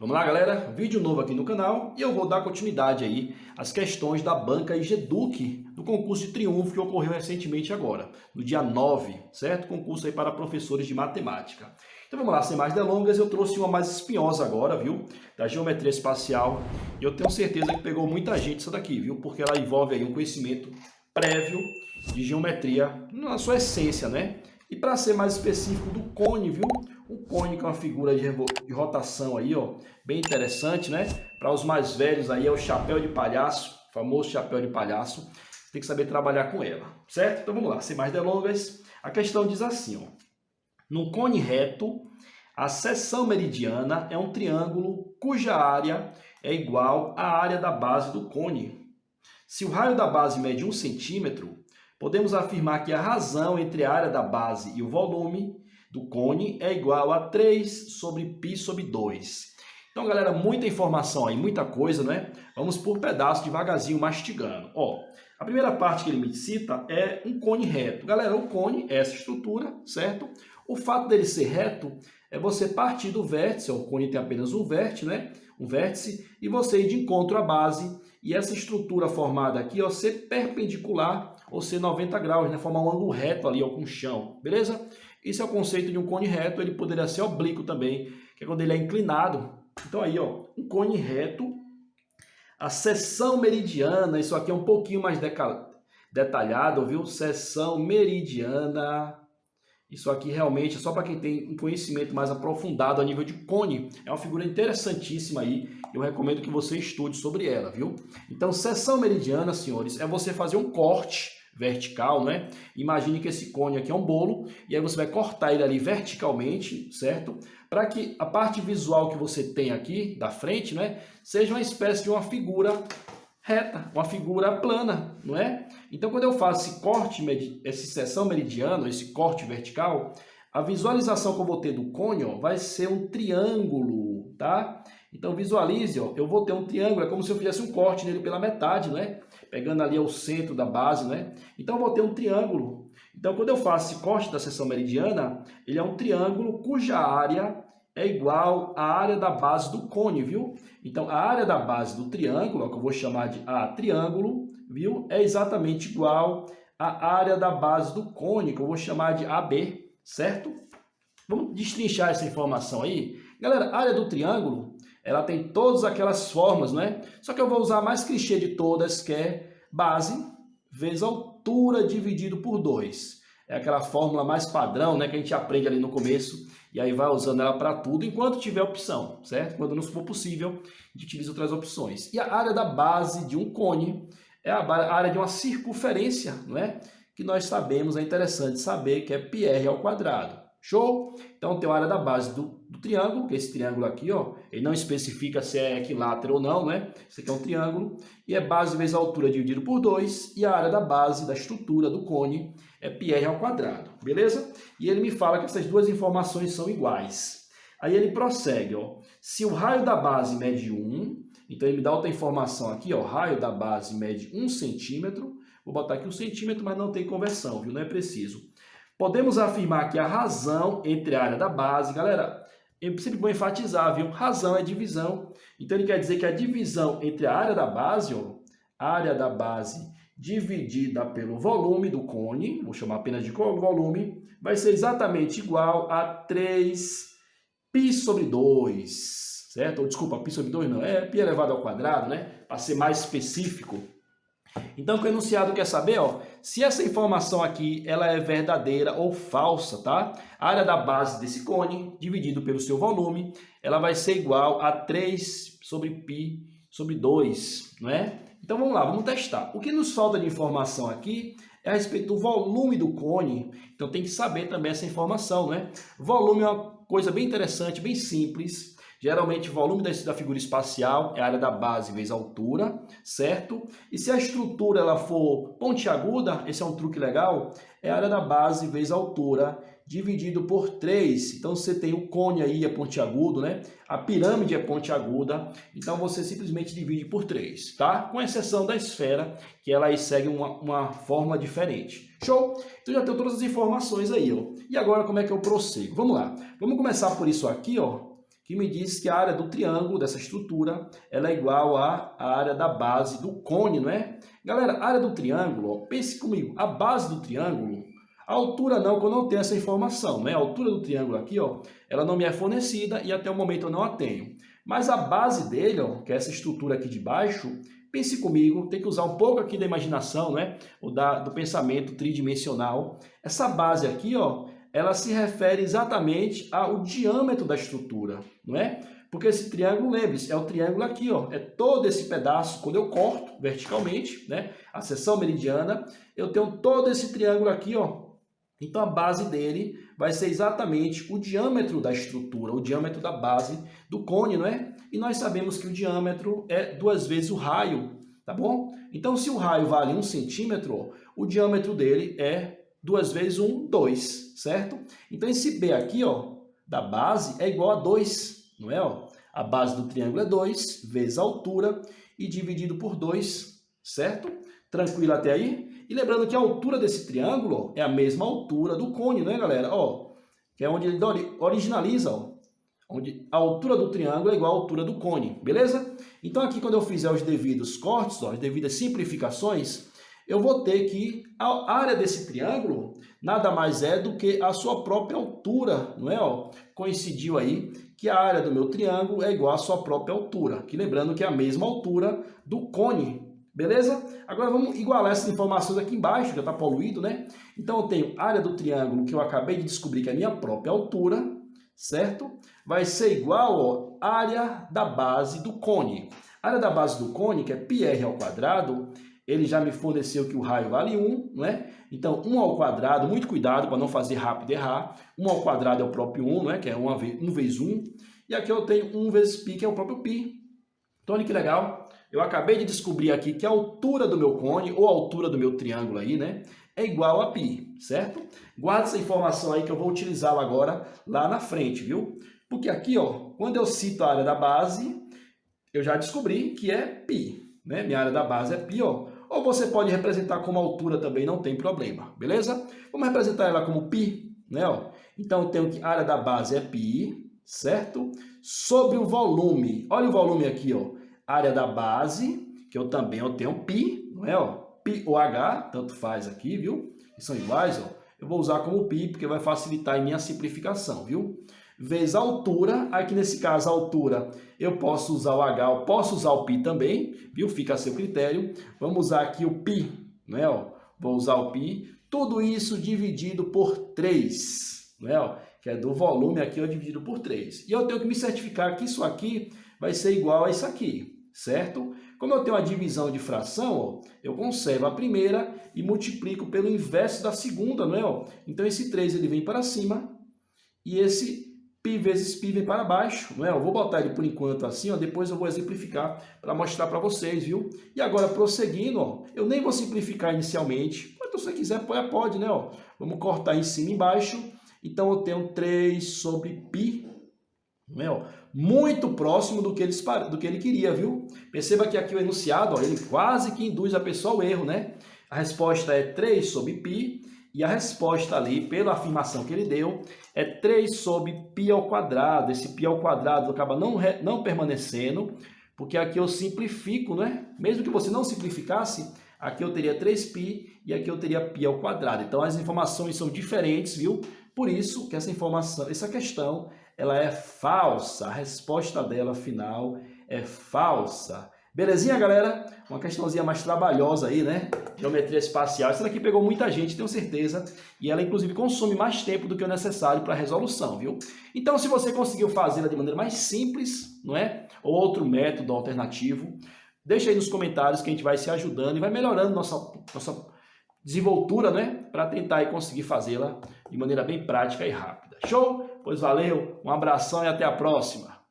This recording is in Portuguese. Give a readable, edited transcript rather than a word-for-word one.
Vamos lá, galera? Vídeo novo aqui no canal e eu vou dar continuidade aí às questões da banca IGEDUC do concurso de triunfo que ocorreu recentemente agora, no dia 9, certo? Concurso aí para professores de matemática. Então vamos lá, sem mais delongas, eu trouxe uma mais espinhosa agora, viu? Da geometria espacial. E eu tenho certeza que pegou muita gente essa daqui, viu? Porque ela envolve aí um conhecimento prévio de geometria na sua essência, né? E para ser mais específico do cone, viu? O cone, que é uma figura de rotação aí, ó, bem interessante, né? Para os mais velhos aí é o chapéu de palhaço, famoso chapéu de palhaço. Tem que saber trabalhar com ela, certo? Então vamos lá, sem mais delongas. A questão diz assim, ó. No cone reto, a seção meridiana é um triângulo cuja área é igual à área da base do cone. Se o raio da base mede 1 centímetro, podemos afirmar que a razão entre a área da base e o volume do cone é igual a 3 sobre π sobre 2. Então, galera, muita informação aí, muita coisa, né? Vamos por pedaço, devagarzinho, mastigando. Ó, a primeira parte que ele me cita é um cone reto. Galera, o cone é essa estrutura, certo? O fato dele ser reto é você partir do vértice, ó, o cone tem apenas um vértice, né? Um vértice, e você ir de encontro à base, e essa estrutura formada aqui, ó, ser perpendicular, ou ser 90 graus, né? Formar um ângulo reto ali, ó, com o chão, beleza? Esse é o conceito de um cone reto, ele poderia ser oblíquo também, que é quando ele é inclinado. Então aí, ó, um cone reto, a seção meridiana, isso aqui é um pouquinho mais detalhado, viu? Seção meridiana, isso aqui realmente é só para quem tem um conhecimento mais aprofundado a nível de cone. É uma figura interessantíssima aí, eu recomendo que você estude sobre ela, viu? Então, seção meridiana, senhores, é você fazer um corte vertical, né? Imagine que esse cone aqui é um bolo, e aí você vai cortar ele ali verticalmente, certo? Para que a parte visual que você tem aqui da frente, né, seja uma espécie de uma figura reta, uma figura plana, não é? Então, quando eu faço esse corte, essa seção meridiana, esse corte vertical, a visualização que eu vou ter do cone, ó, vai ser um triângulo, tá? Então, visualize, ó, eu vou ter um triângulo, é como se eu fizesse um corte nele pela metade, né? Pegando ali o centro da base, né? Então, eu vou ter um triângulo. Então, quando eu faço esse corte da seção meridiana, ele é um triângulo cuja área é igual à área da base do cone, viu? Então, a área da base do triângulo, ó, que eu vou chamar de A triângulo, viu? É exatamente igual à área da base do cone, que eu vou chamar de AB, certo? Vamos destrinchar essa informação aí. Galera, a área do triângulo, ela tem todas aquelas formas, né? Só que eu vou usar a mais clichê de todas, que é base vezes altura dividido por 2. É aquela fórmula mais padrão, né, que a gente aprende ali no começo, e aí vai usando ela para tudo, enquanto tiver opção, certo? Quando não for possível, a gente utiliza outras opções. E a área da base de um cone é a área de uma circunferência, não é? Que nós sabemos, é interessante saber que é πr ao quadrado. Show? Então, tem a área da base do triângulo, que é esse triângulo aqui, ó. Ele não especifica se é equilátero ou não, né? Esse aqui é um triângulo. E é base vezes a altura dividido por 2. E a área da base, da estrutura do cone, é πr ao quadrado. Beleza? E ele me fala que essas duas informações são iguais. Aí ele prossegue, ó. Se o raio da base mede 1, então ele me dá outra informação aqui, ó. O raio da base mede 1 centímetro. Vou botar aqui 1 centímetro, mas não tem conversão, viu? Não é preciso. Podemos afirmar que a razão entre a área da base, galera, é sempre bom enfatizar, viu? Razão é divisão. Então, ele quer dizer que a divisão entre a área da base, ó, área da base dividida pelo volume do cone, vou chamar apenas de volume, vai ser exatamente igual a 3π sobre 2, certo? Ou, desculpa, π sobre 2 não, é π elevado ao quadrado, né? Para ser mais específico. Então, o que o enunciado quer saber, ó, se essa informação aqui ela é verdadeira ou falsa, tá? A área da base desse cone, dividido pelo seu volume, ela vai ser igual a 3 sobre π sobre 2, não é? Então, vamos lá, vamos testar. O que nos falta de informação aqui é a respeito do volume do cone. Então, tem que saber também essa informação, né? Volume é uma coisa bem interessante, bem simples. Geralmente, o volume da figura espacial é a área da base vezes a altura, certo? E se a estrutura ela for pontiaguda, esse é um truque legal, é a área da base vezes a altura, dividido por 3. Então, você tem o cone aí, é pontiagudo, né? A pirâmide é pontiaguda, então você simplesmente divide por 3, tá? Com exceção da esfera, que ela aí segue uma forma diferente. Show? Então, já tenho todas as informações aí, ó. E agora, como é que eu prossego? Vamos lá. Vamos começar por isso aqui, ó. que me diz que a área do triângulo, dessa estrutura, ela é igual à área da base do cone, não é? Galera, a área do triângulo, ó, pense comigo, a base do triângulo, a altura não, que eu não tenho essa informação, né? A altura do triângulo aqui, ó, ela não me é fornecida e até o momento eu não a tenho. Mas a base dele, ó, que é essa estrutura aqui de baixo, pense comigo, tem que usar um pouco aqui da imaginação, né? Ou do pensamento tridimensional. Essa base aqui, ó, ela se refere exatamente ao diâmetro da estrutura, não é? Porque esse triângulo, lembre-se, é o triângulo aqui, ó, é todo esse pedaço, quando eu corto verticalmente, né? A seção meridiana, eu tenho todo esse triângulo aqui, ó. Então a base dele vai ser exatamente o diâmetro da estrutura, o diâmetro da base do cone, não é? E nós sabemos que o diâmetro é 2 vezes o raio, tá bom? Então se o raio vale 1 centímetro, o diâmetro dele é 2 vezes 1, 2, certo? Então esse B aqui, ó, da base é igual a 2, não é? Ó? A base do triângulo é 2 vezes a altura e dividido por 2, certo? Tranquilo até aí? E lembrando que a altura desse triângulo, ó, é a mesma altura do cone, né, galera? Ó, que é onde ele originaliza, ó, onde a altura do triângulo é igual à altura do cone, beleza? Então aqui quando eu fizer os devidos cortes, ó, as devidas simplificações, eu vou ter que a área desse triângulo nada mais é do que a sua própria altura, não é? Ó, coincidiu aí que a área do meu triângulo é igual à sua própria altura, que lembrando que é a mesma altura do cone. Beleza? Agora vamos igualar essas informações aqui embaixo, já está poluído, né? Então eu tenho área do triângulo, que eu acabei de descobrir que é a minha própria altura, certo? Vai ser igual à área da base do cone. A área da base do cone, que é πr ao quadrado, ele já me forneceu que o raio vale 1, né? Então 1 ao quadrado, muito cuidado para não fazer rápido e errar. 1 ao quadrado é o próprio 1, né? Que é 1 vezes 1. E aqui eu tenho 1 vezes π, que é o próprio π. Então olha que legal. Eu acabei de descobrir aqui que a altura do meu cone, ou a altura do meu triângulo aí, né, é igual a π, certo? Guarda essa informação aí que eu vou utilizá-la agora lá na frente, viu? Porque aqui, ó, quando eu cito a área da base, eu já descobri que é π, né? Minha área da base é π, ó. Ou você pode representar como altura também, não tem problema, beleza? Vamos representar ela como π, né, ó. Então eu tenho que a área da base é π, certo? Sobre o volume, olha o volume aqui, ó. Área da base, que eu tenho π, não é? Ó, π ou h, tanto faz aqui, viu? Que são iguais, ó. Eu vou usar como π, porque vai facilitar em minha simplificação, viu? Vezes a altura, aqui nesse caso a altura, eu posso usar o h, eu posso usar o π também, viu? Fica a seu critério. Vamos usar aqui o π, não é? Ó, vou usar o π, tudo isso dividido por 3, não é? Ó, que é do volume aqui, ó, dividido por 3. E eu tenho que me certificar que isso aqui vai ser igual a isso aqui, certo? Como eu tenho a divisão de fração, ó, eu conservo a primeira e multiplico pelo inverso da segunda, não é? Ó? Então esse 3 ele vem para cima e esse π vezes π vem para baixo, não é? Eu vou botar ele por enquanto assim, ó, depois eu vou exemplificar para mostrar para vocês, viu? E agora prosseguindo, ó, eu nem vou simplificar inicialmente, mas se você quiser pode, né? Ó? Vamos cortar em cima e embaixo, então eu tenho 3 sobre π, não é? Ó, muito próximo do que ele queria, viu? Perceba que aqui o enunciado, ó, ele quase que induz a pessoa ao erro, né? A resposta é 3 sobre π, e a resposta ali, pela afirmação que ele deu, é 3 sobre π ao quadrado. Esse π ao quadrado acaba não permanecendo, porque aqui eu simplifico, né? Mesmo que você não simplificasse, aqui eu teria 3π e aqui eu teria π ao quadrado. Então as informações são diferentes, viu? Por isso que essa questão, ela é falsa. A resposta dela final é falsa. Belezinha, galera? Uma questãozinha mais trabalhosa aí, né? Geometria espacial. Essa daqui pegou muita gente, tenho certeza. E ela, inclusive, consome mais tempo do que o necessário para a resolução, viu? Então, se você conseguiu fazê-la de maneira mais simples, não é? Ou outro método alternativo, deixa aí nos comentários que a gente vai se ajudando e vai melhorando nossa desenvoltura, né? Para tentar aí conseguir fazê-la de maneira bem prática e rápida. Show? Pois valeu, um abração e até a próxima!